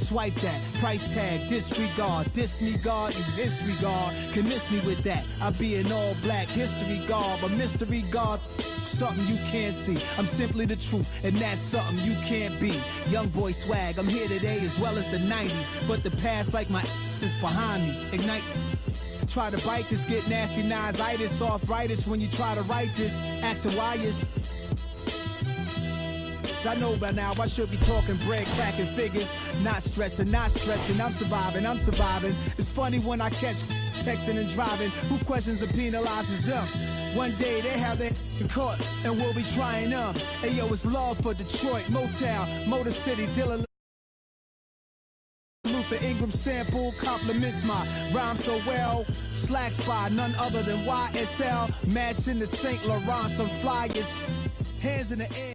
Swipe that, price tag, disregard, disregard, you disregard. Can miss me with that. I be an all black history guard, but mystery guard, something you can't see. I'm simply the truth, and that's something you can't be. Young boy swag, I'm here today as well as the 90s, but the past like my is behind me. Ignite. Try to bite this, get nasty nines-itis, arthritis when you try to write this. Asking why is I know by now I should be talking bread, cracking figures. Not stressing, I'm surviving. It's funny when I catch texting and driving. Who questions and penalizes them? One day they have their caught and we'll be trying them. Hey yo, it's love for Detroit, Motown, Motor City, Dilla Luther Ingram sample compliments my rhyme so well. Slacks by none other than YSL. Matching the St. Laurent, some flyers. Hands in the air.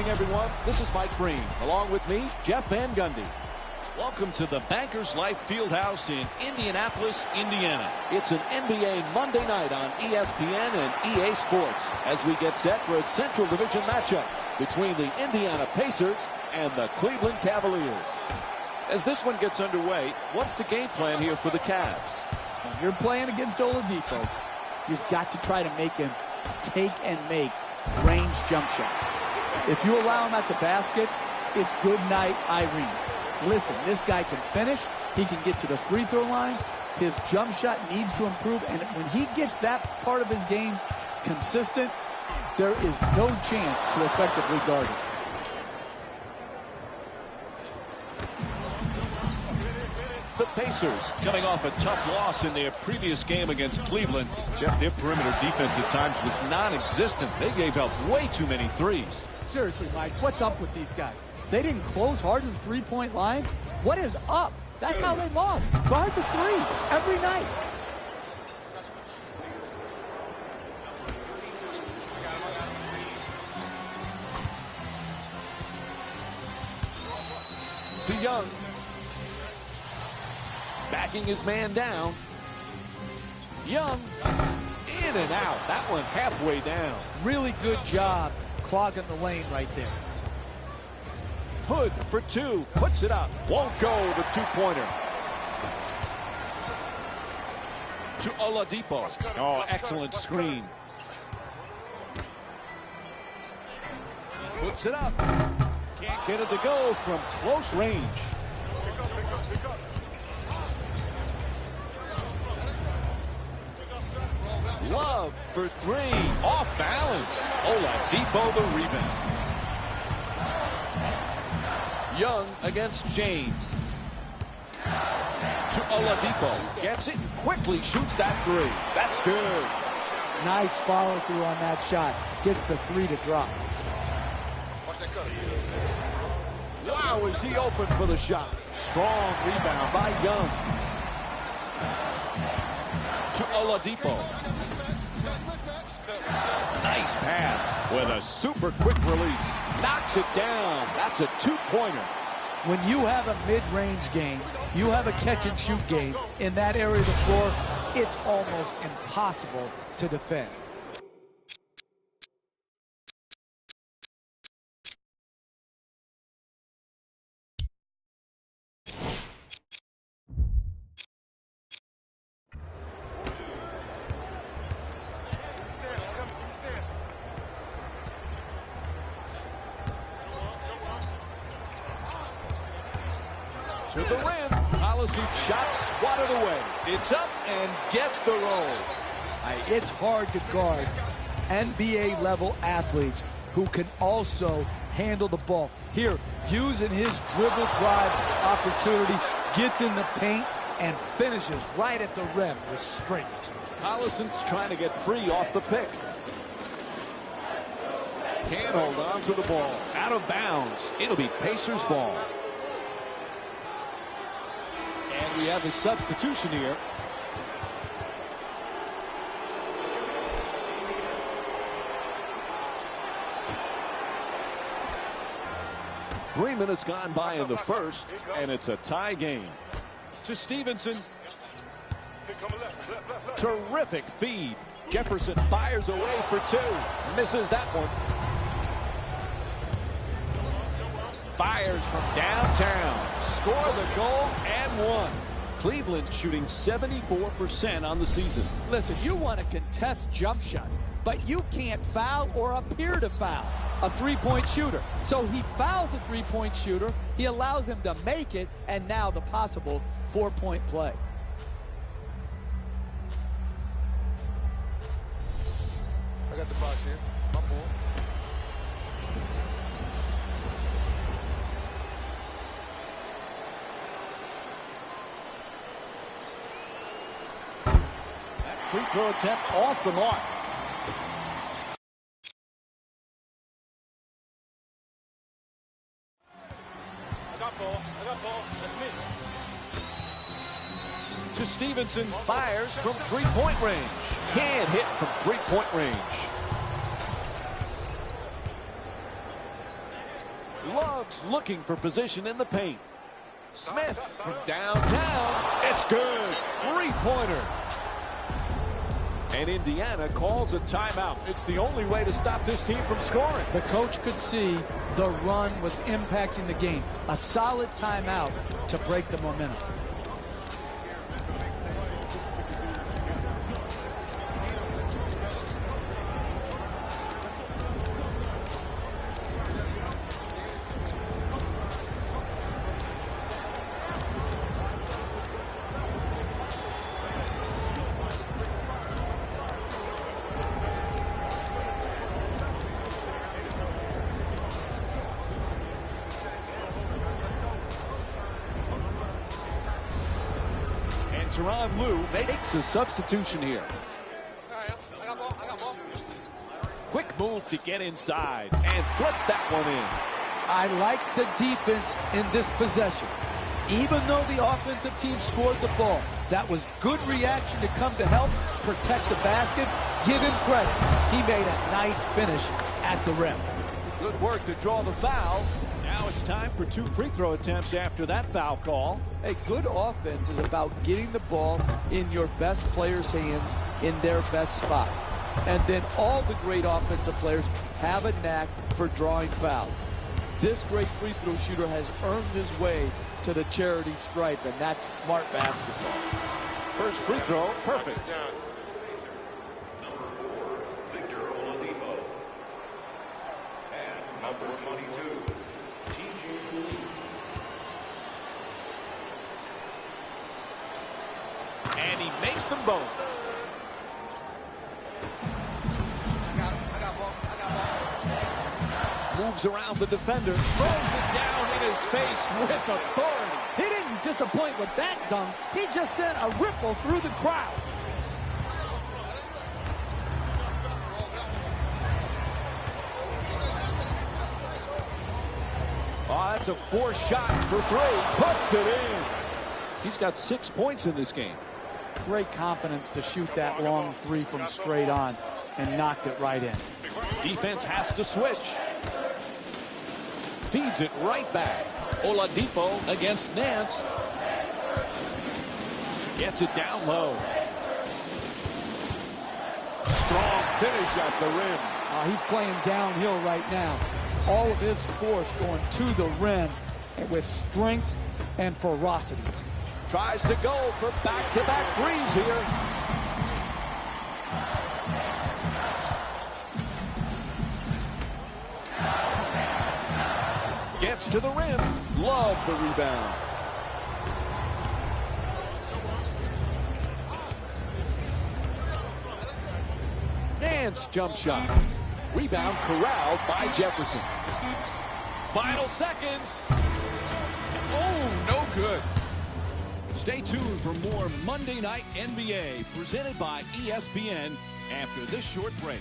Everyone, this is Mike Breen, along with me, Jeff Van Gundy. Welcome to the Bankers Life Fieldhouse in Indianapolis, Indiana. It's an NBA Monday night on ESPN and EA Sports as we get set for a Central Division matchup between the Indiana Pacers and the Cleveland Cavaliers. As this one gets underway, what's the game plan here for the Cavs? When you're playing against Oladipo, you've got to try to make him take and make range jump shot. If you allow him at the basket, it's good night, Irene. Listen, this guy can finish. He can get to the free throw line. His jump shot needs to improve. And when he gets that part of his game consistent, there is no chance to effectively guard him. The Pacers coming off a tough loss in their previous game against Cleveland. Jeff, their perimeter defense at times was non-existent. They gave up way too many threes. Seriously, Mike, what's up with these guys? They didn't close hard to the three-point line? What is up? That's how they lost. Guard the three every night. To Young. Backing his man down. Young. In and out. That one halfway down. Really good job clogging the lane right there. Hood for two. Puts it up. Won't go. The two-pointer. To Oladipo. Oh, excellent screen. Puts it up. Can't get it to go from close range. Love for three. Off balance. Oladipo the rebound. Young against James. To Oladipo. Gets it and quickly shoots that three. That's good. Nice follow through on that shot. Gets the three to drop. Wow, is he open for the shot. Strong rebound by Young. To Oladipo. Nice pass with a super quick release. Knocks it down. That's a two-pointer. When you have a mid-range game, you have a catch-and-shoot game in that area of the floor, it's almost impossible to defend. To the rim. Hollis's shot swatted away. It's up and gets the roll. It's hard to guard NBA-level athletes who can also handle the ball. Here, using his dribble drive opportunities, gets in the paint and finishes right at the rim with strength. Hollis's trying to get free off the pick. Can't hold on to the ball. Out of bounds. It'll be Pacers ball. And we have a substitution here. Three minutes gone by in the first, and it's a tie game. To Stevenson. Terrific feed. Jefferson fires away for two. Misses that one. Fires from downtown. Score the goal and one. Cleveland shooting 74% on the season. Listen, you want to contest jump shots, but you can't foul or appear to foul a three-point shooter. So he fouls a three-point shooter. He allows him to make it, and now the possible four-point play. I got the box here. My ball. That free throw attempt off the mark. To Stevenson, fires from three-point range. Can't hit from three-point range. Love's looking for position in the paint. Smith from downtown. It's good. Three-pointer. And Indiana calls a timeout. It's the only way to stop this team from scoring. The coach could see the run was impacting the game. A solid timeout to break the momentum. Teron Lue makes a substitution here. I got ball. Quick move to get inside and flips that one in. I like the defense in this possession. Even though the offensive team scored the ball, that was good reaction to come to help protect the basket. Give him credit. He made a nice finish at the rim. Good work to draw the foul. Now it's time for two free throw attempts after that foul call. A good offense is about getting the ball in your best players' hands in their best spots. And then all the great offensive players have a knack for drawing fouls. This great free throw shooter has earned his way to the charity stripe, and that's smart basketball. First free throw, perfect. Number 22, And he makes them both. I got ball. Moves around the defender. Throws it down in his face with authority. He didn't disappoint with that dunk. He just sent a ripple through the crowd. Oh, that's a forced shot for three. Puts it in. He's got 6 points in this game. Great confidence to shoot that long three from straight on and knocked it right in. Defense has to switch. Feeds it right back. Oladipo against Nance. Gets it down low. Strong finish at the rim. He's playing downhill right now. All of his force going to the rim and with strength and ferocity. Tries to go for back-to-back threes here. Gets to the rim. Love the rebound. Nance jump shot. Rebound corralled by Jefferson. Final seconds. Oh, no good. Stay tuned for more Monday Night NBA presented by ESPN after this short break.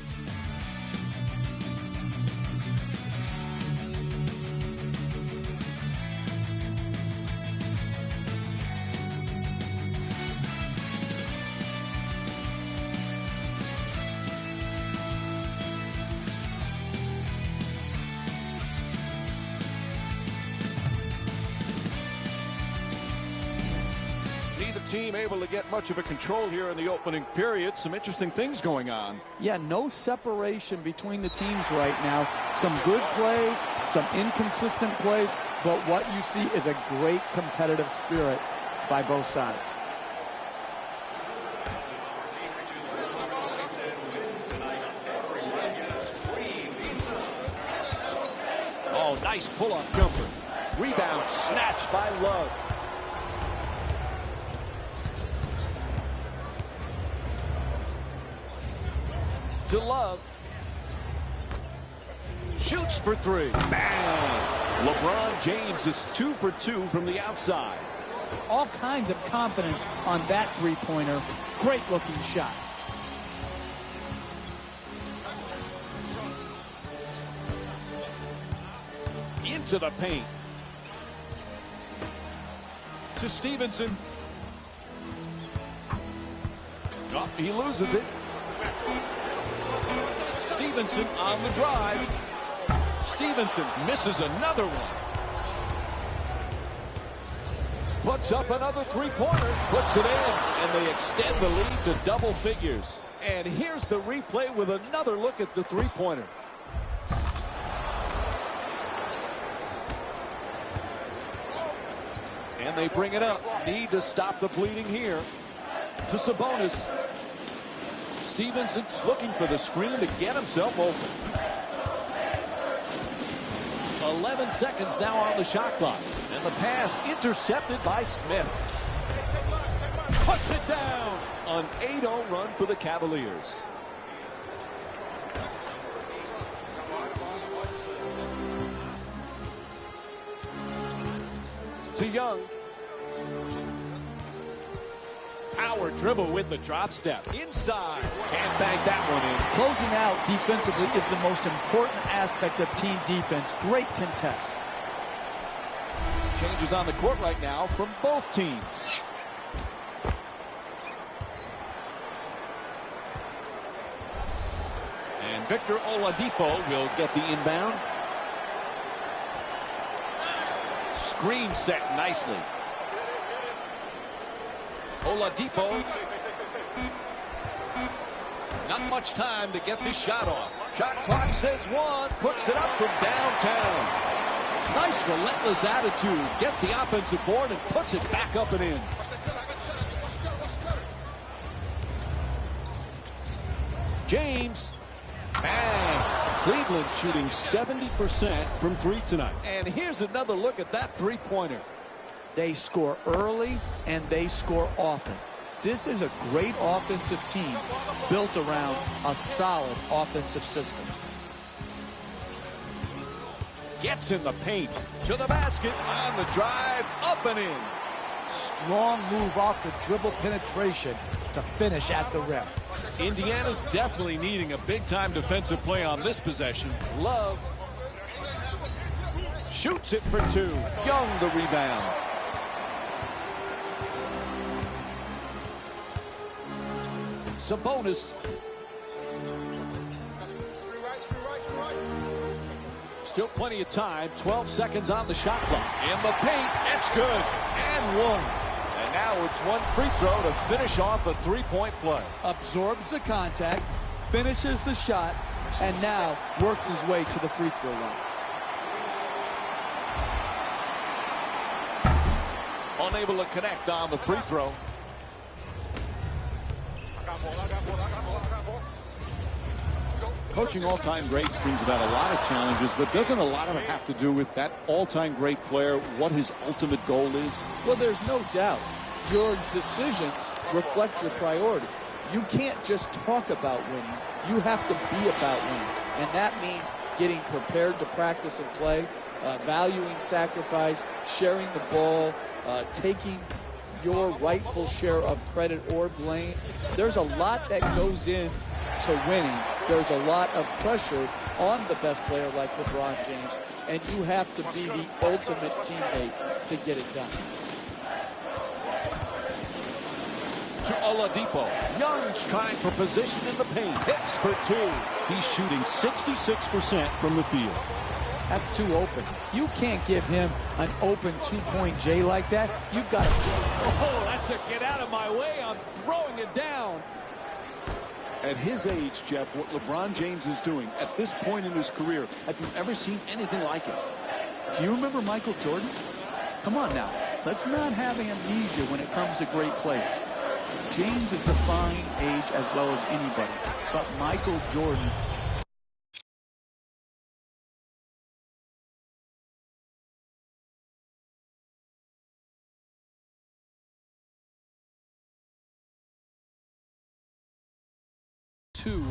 Neither team able to get much of a control here in the opening period. Some interesting things going on. Yeah, no separation between the teams right now. Some good plays, some inconsistent plays, but what you see is a great competitive spirit by both sides. Oh, nice pull-up jumper. Rebound snatched by Love. To Love. Shoots for three. Bam! LeBron James is 2 for 2 from the outside. All kinds of confidence on that three-pointer. Great-looking shot. Into the paint. To Stevenson. Oh, he loses it. Stevenson on the drive. Stevenson misses another one. Puts up another three-pointer. Puts it in. And they extend the lead to double figures. And here's the replay with another look at the three-pointer. And they bring it up. Need to stop the bleeding here. To Sabonis. Stevenson's looking for the screen to get himself open. 11 seconds now on the shot clock. And the pass intercepted by Smith. Puts it down. An 8-0 run for the Cavaliers. To Young. Power dribble with the drop step. Inside. Can't bang that one in. Closing out defensively is the most important aspect of team defense. Great contest. Changes on the court right now from both teams. And Victor Oladipo will get the inbound. Screen set nicely. Oladipo. Not much time to get this shot off. Shot clock says one. Puts it up from downtown. Nice relentless attitude. Gets the offensive board and puts it back up and in. James. Bang. Cleveland shooting 70% from three tonight. And here's another look at that three-pointer. They score early and they score often. This is a great offensive team built around a solid offensive system. Gets in the paint. To the basket. On the drive. Up and in. Strong move off the dribble penetration to finish at the rim. Indiana's definitely needing a big-time defensive play on this possession. Love. Shoots it for two. Young the rebound. Sabonis. Still plenty of time. 12 seconds on the shot clock. In the paint. It's good. And one. And now it's one free throw to finish off a three-point play. Absorbs the contact, finishes the shot, and now works his way to the free throw line. Unable to connect on the free throw. Coaching all-time greats brings about a lot of challenges, but doesn't a lot of it have to do with that all-time great player, what his ultimate goal is? Well, there's no doubt. Your decisions reflect your priorities. You can't just talk about winning. You have to be about winning. And that means getting prepared to practice and play, valuing sacrifice, sharing the ball, taking your rightful share of credit or blame. There's a lot that goes in to winning. There's a lot of pressure on the best player like LeBron James, and you have to be the ultimate teammate to get it done. To Oladipo. Young's trying for position in the paint. Hits for two. He's shooting 66% from the field. That's too open. You can't give him an open two-point J like that. You've got to... Oh, that's a get out of my way. I'm throwing it down. At his age, Jeff, what LeBron James is doing at this point in his career, have you ever seen anything like it? Do you remember Michael Jordan? Come on now. Let's not have amnesia when it comes to great players. James is defying age as well as anybody. But Michael Jordan...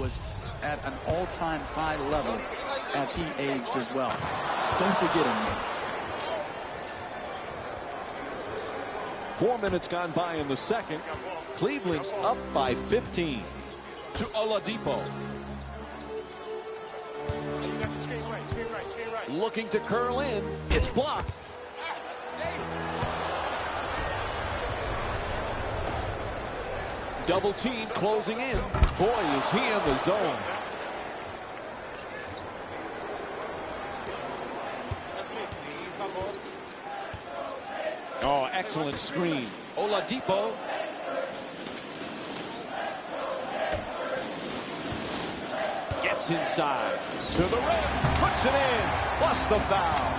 was at an all-time high level as he aged as well. Don't forget him, Nets. 4 minutes gone by in the second. Cleveland's up by 15 to Oladipo. Looking to curl in. It's blocked. Double team closing in. Boy, is he in the zone. Oh, excellent screen. Oladipo. Gets inside. To the rim. Puts it in. Plus the foul.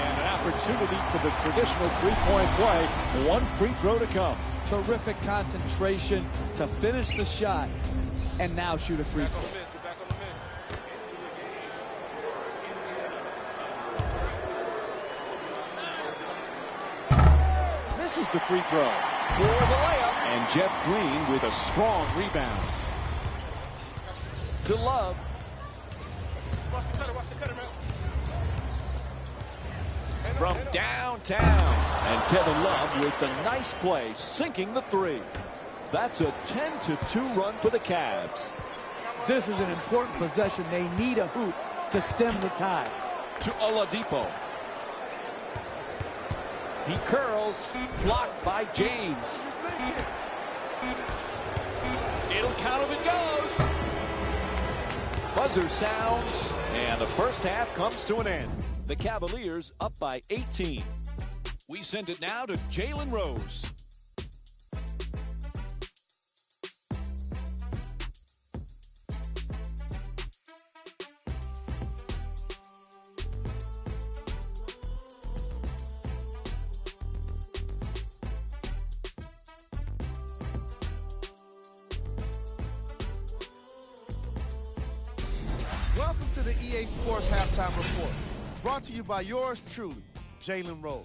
And an opportunity for the traditional three-point play. One free throw to come. Terrific concentration to finish the shot and now shoot a free throw. Misses the free throw for the layup, and Jeff Green with a strong rebound. To Love. From downtown, and Kevin Love with the nice play, sinking the three. That's a 10-2 run for the Cavs. This is an important possession. They need a hoop to stem the tide. To Oladipo. He curls, blocked by James. It'll count if it goes. Buzzer sounds, and the first half comes to an end. The Cavaliers up by 18. We send it now to Jalen Rose. Welcome to the EA Sports Halftime Report. Brought to you by yours truly, Jalen Rose.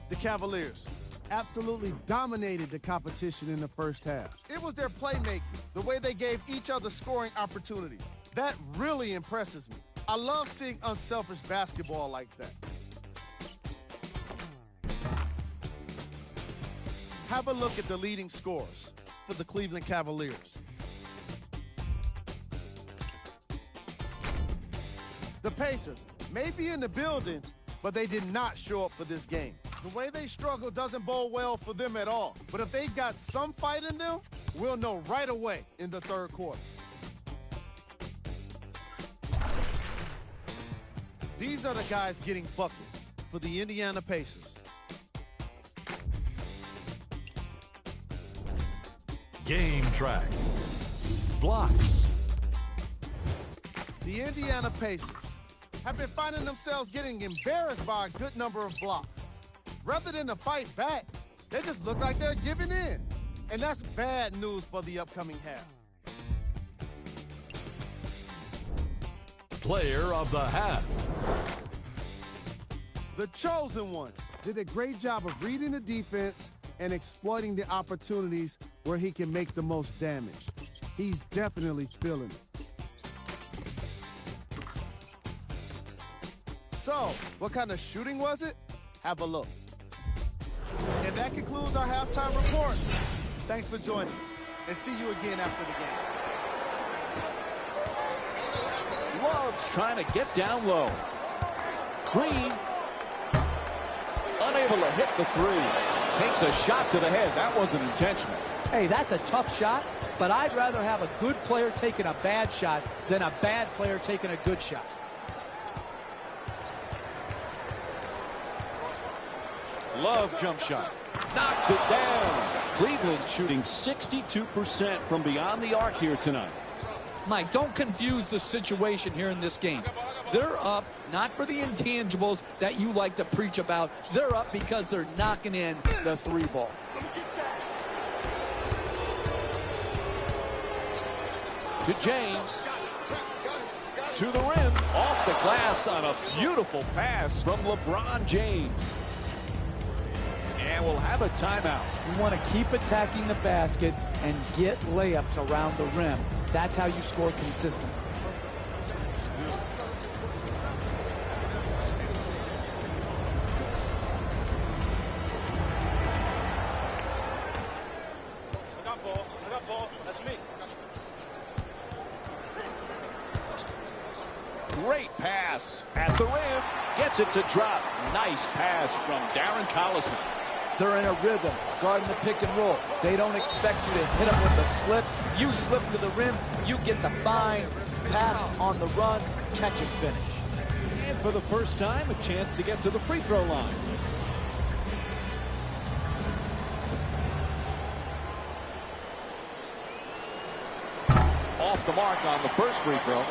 The Cavaliers Absolutely dominated the competition in the first half. It was their playmaking, the way they gave each other scoring opportunities. That really impresses me. I love seeing unselfish basketball like that. Have a look at the leading scorers for the Cleveland Cavaliers. The Pacers may be in the building, but they did not show up for this game. The way they struggle doesn't bode well for them at all. But if they've got some fight in them, we'll know right away in the third quarter. These are the guys getting buckets for the Indiana Pacers. Game track. Blocks. The Indiana Pacers have been finding themselves getting embarrassed by a good number of blocks. Rather than to fight back, they just look like they're giving in. And that's bad news for the upcoming half. Player of the half. The chosen one Did a great job of reading the defense and exploiting the opportunities where he can make the most damage. He's definitely feeling it. So, what kind of shooting was it? Have a look. And that concludes our halftime report. Thanks for joining us, and see you again after the game. Love's trying to get down low. Green unable to hit the three. Takes a shot to the head. That wasn't intentional. Hey, that's a tough shot, but I'd rather have a good player taking a bad shot than a bad player taking a good shot. Love jump shot. Knocks it down. Cleveland shooting 62% from beyond the arc here tonight. Mike, don't confuse the situation here in this game. They're up, not for the intangibles that you like to preach about. They're up because they're knocking in the three ball. To James. To the rim. Off the glass on a beautiful pass from LeBron James. And we'll have a timeout. You want to keep attacking the basket and get layups around the rim. That's how you score consistently. Great pass at the rim. Gets it to drop. Nice pass from Darren Collison. They're in a rhythm, starting the pick and roll. They don't expect you to hit them with a slip. You slip to the rim, you get the fine pass on the run, catch and finish. And for the first time, a chance to get to the free throw line. Off the mark on the first free throw.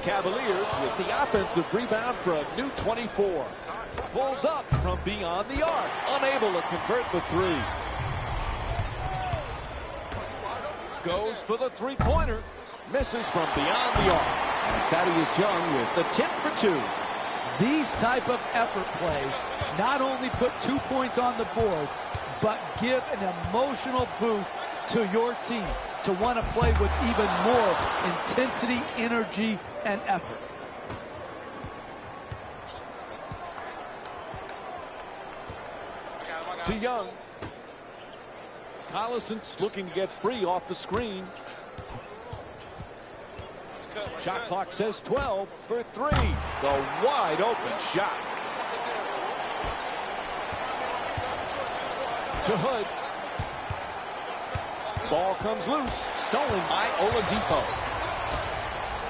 Cavaliers with the offensive rebound for a new 24. Pulls up from beyond the arc. Unable to convert the three. Goes for the three-pointer. Misses from beyond the arc. And Thaddeus Young with the tip for two. These type of effort plays not only put 2 points on the board, but give an emotional boost to your team to want to play with even more intensity, energy, and effort. To Young. Collison's looking to get free off the screen. Shot clock says 12 for three. The wide open shot. To Hood. Ball comes loose. Stolen by Oladipo.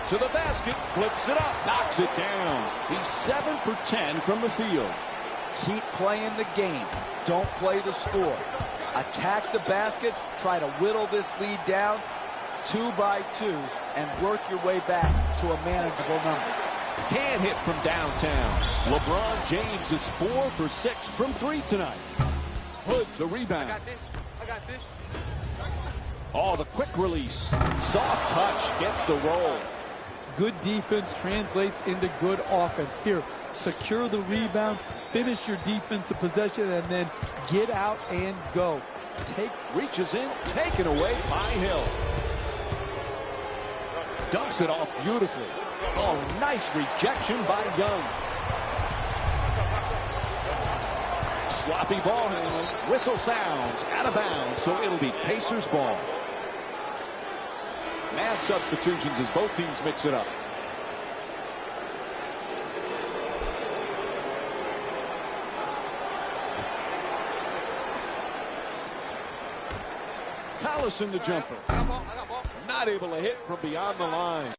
To the basket. Flips it up. Knocks it down. He's 7 for 10 from the field. Keep playing the game. Don't play the score. Attack the basket. Try to whittle this lead down 2 by 2 and work your way back to a manageable number. Can't hit from downtown. LeBron James is 4 for 6 from 3 tonight. Hood the rebound. I got this. I got this. Oh, the quick release. Soft touch gets the roll. Good defense translates into good offense. Here, secure the rebound, finish your defensive possession, and then get out and go. Reaches in, taken away by Hill. Dumps it off beautifully. Oh, nice rejection by Young. Sloppy ball handling. Whistle sounds out of bounds, so it'll be Pacers ball. Mass substitutions as both teams mix it up. Collison the jumper. I got ball. I got ball. Not able to hit from beyond the line.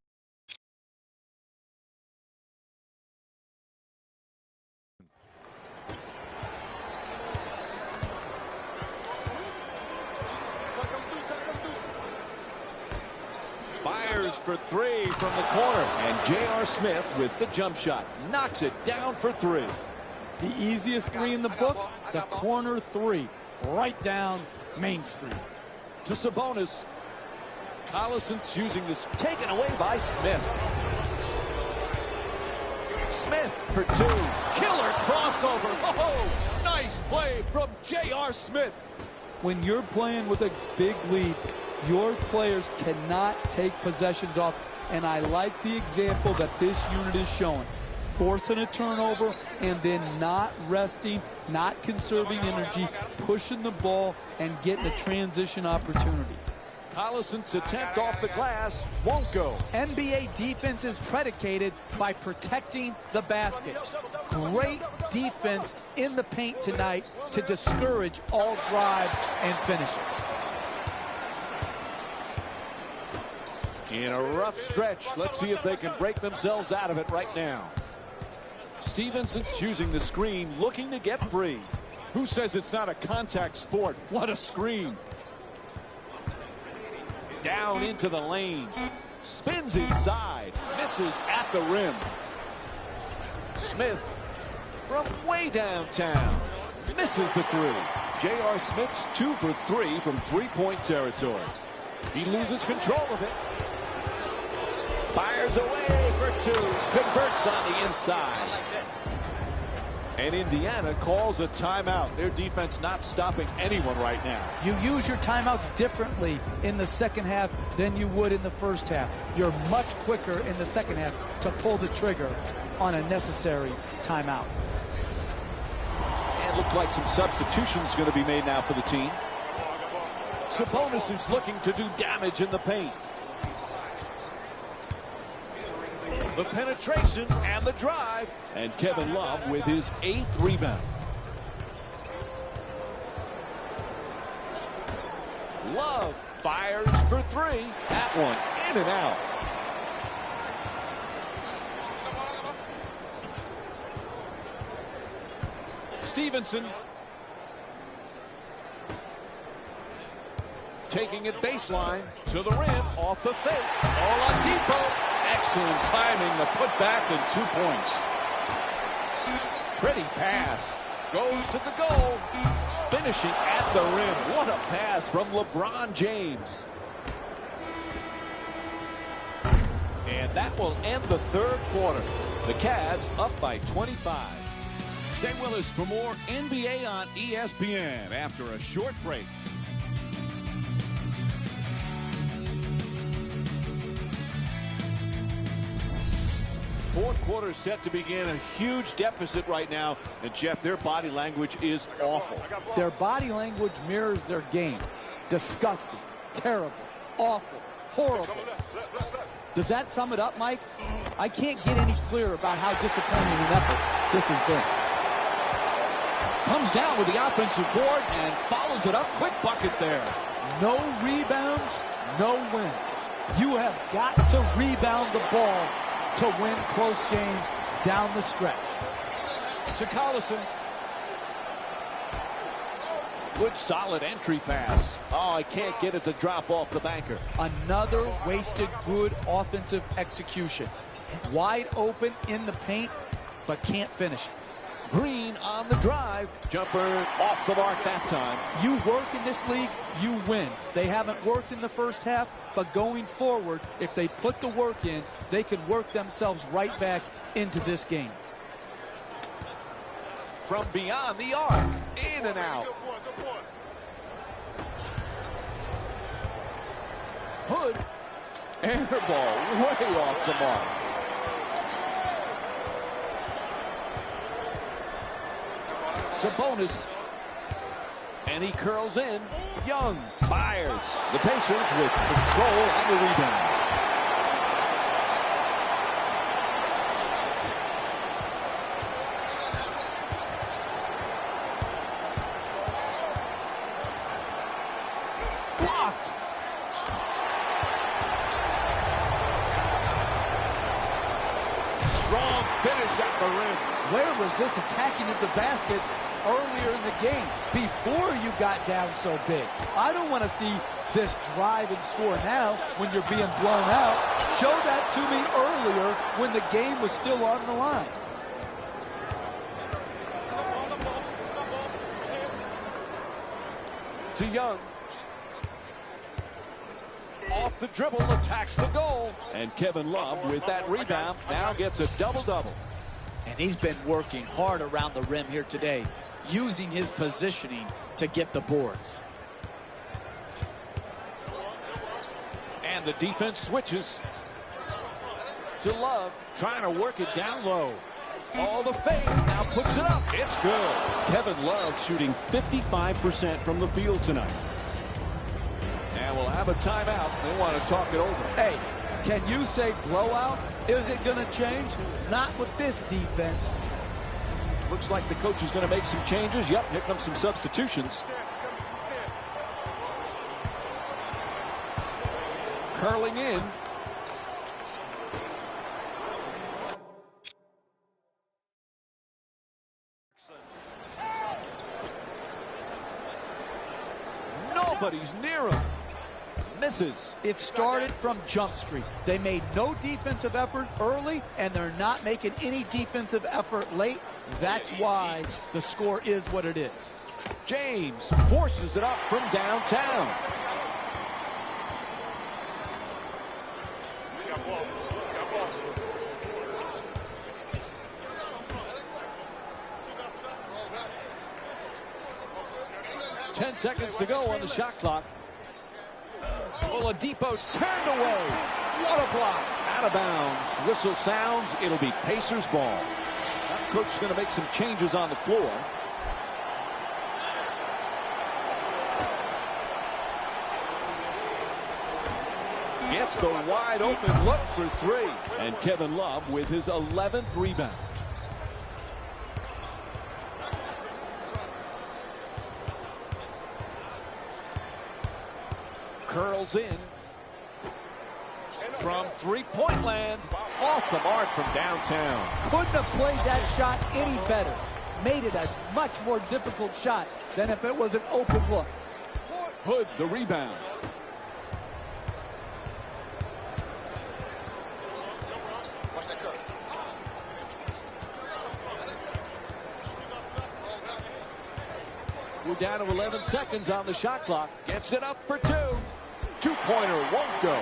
Fires for 3 from the corner. And J.R. Smith with the jump shot. Knocks it down for 3. The easiest 3 in the book, the corner 3. Right down Main Street. To Sabonis. Collison's using this. Taken away by Smith. Smith for 2. Killer crossover. Oh, nice play from J.R. Smith. When you're playing with a big lead, your players cannot take possessions off. And I like the example that this unit is showing. forcing a turnover and then not resting, not conserving energy, pushing the ball and getting a transition opportunity. Collison's attempt off the glass won't go. NBA defense is predicated by protecting the basket. Great defense in the paint tonight to discourage all drives and finishes. In a rough stretch, let's see if they can break themselves out of it right now. Stevenson's using the screen, looking to get free. Who says it's not a contact sport? What a screen. Down into the lane. Spins inside. Misses at the rim. Smith from way downtown. Misses the three. J.R. Smith's 2 for 3 from three-point territory. He loses control of it. Fires away for 2. Converts on the inside. And Indiana calls a timeout. Their defense not stopping anyone right now. You use your timeouts differently in the second half than you would in the first half. You're much quicker in the second half to pull the trigger on a necessary timeout. And looks like some substitutions going to be made now for the team. Sabonis is looking to do damage in the paint. The penetration and the drive. And Kevin Love with his 8th rebound. Love fires for 3. That one in and out. Stevenson taking it baseline to the rim, off the fake. Oladipo. Excellent timing, the putback and 2 points. Pretty pass. Goes to the goal. Finishing at the rim. What a pass from LeBron James. And that will end the third quarter. The Cavs up by 25. Stay with us for more NBA on ESPN after a short break. Fourth quarter set to begin. A huge deficit right now. And, Jeff, their body language is awful. Their body language mirrors their game. Disgusting, terrible, awful, horrible. Does that sum it up, Mike? I can't get any clearer about how disappointing an effort this has been. Comes down with the offensive board and follows it up. Quick bucket there. No rebounds, no wins. You have got to rebound the ball to win close games down the stretch. To Collison. Good solid entry pass. Oh, I can't get it to drop off the banker. Another wasted good offensive execution. Wide open in the paint, but can't finish it. Green on the drive. Jumper off the mark that time. You work in this league, you win. They haven't worked in the first half, but going forward, if they put the work in, they can work themselves right back into this game. From beyond the arc, in and out. Hood, air ball way off the mark. Sabonis, and he curls in. Young fires. The Pacers with control on the rebound. Blocked. Strong finish at the rim. Where was this attacking at the basket earlier in the game before you got down so big? I don't want to see this drive and score now when you're being blown out. Show that to me earlier when the game was still on the line. To Young. Off the dribble, attacks the goal. And Kevin Love with that rebound now gets a double-double. And he's been working hard around the rim here today, using his positioning to get the boards. And the defense switches to Love, trying to work it down low. All the fade, now puts it up. It's good. Kevin Love shooting 55% from the field tonight. And we'll have a timeout. They want to talk it over. Hey, can you say blowout? Is it going to change? Not with this defense. Looks like the coach is going to make some changes. Yep, here comes some substitutions. Curling in. Nobody's near him. Misses. It started from Jump Street. They made no defensive effort early, and they're not making any defensive effort late. That's why the score is what it is. James forces it up from downtown. Ten seconds to go on the shot clock. Oladipo's turned away. What a block. Out of bounds. Whistle sounds. It'll be Pacers ball. That coach is going to make some changes on the floor. Gets the wide open look for three. And Kevin Love with his 11th rebound. Curls in from three-point land, off the mark from downtown. Couldn't have played that shot any better. Made it a much more difficult shot than if it was an open look. Hood the rebound. We're down to 11 seconds on the shot clock. Gets it up for two. Two-pointer won't go.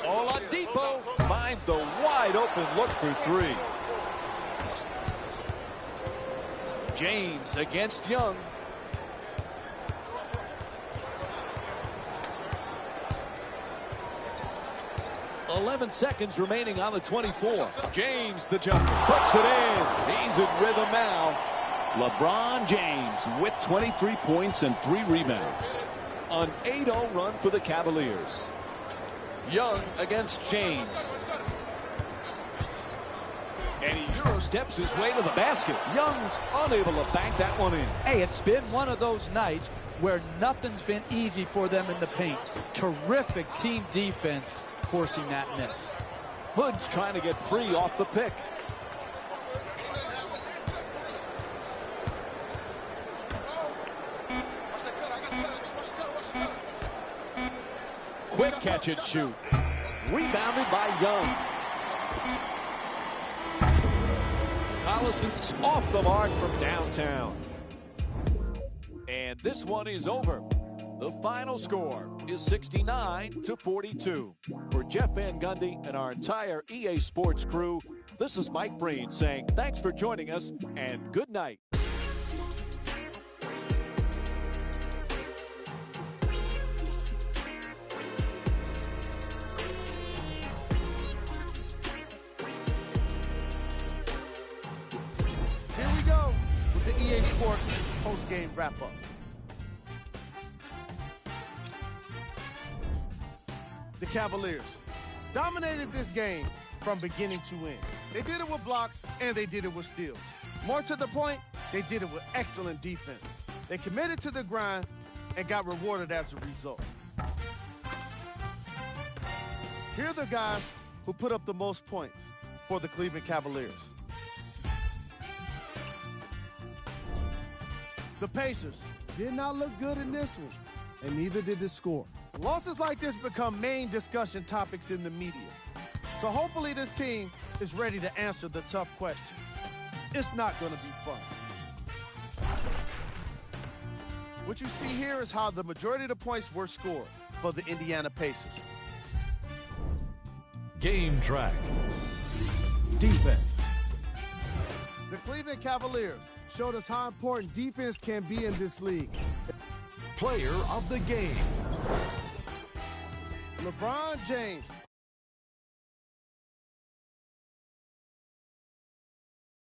Oladipo finds the wide open look for three. James against Young. .11 seconds remaining on the 24. James the jumper puts it in. He's in rhythm now. LeBron James with 23 points and 3 rebounds. An 8-0 run for the Cavaliers. Young against James. And he Euro steps his way to the basket. Young's unable to bank that one in. Hey, it's been one of those nights where nothing's been easy for them in the paint. Terrific team defense forcing that miss. Hood's trying to get free off the pick. Quick catch and shoot. Rebounded by Young. Collison's off the mark from downtown. And this one is over. The final score is 69-42. For Jeff Van Gundy and our entire EA Sports crew, this is Mike Breen saying thanks for joining us and good night. Here we go with the EA Sports post-game wrap-up. The Cavaliers dominated this game from beginning to end. They did it with blocks, and they did it with steals. More to the point, they did it with excellent defense. They committed to the grind and got rewarded as a result. Here are the guys who put up the most points for the Cleveland Cavaliers. The Pacers did not look good in this one, and neither did the score. Losses like this become main discussion topics in the media. So hopefully this team is ready to answer the tough questions. It's not going to be fun. What you see here is how the majority of the points were scored for the Indiana Pacers. Game track. Defense. The Cleveland Cavaliers showed us how important defense can be in this league. Player of the game. LeBron James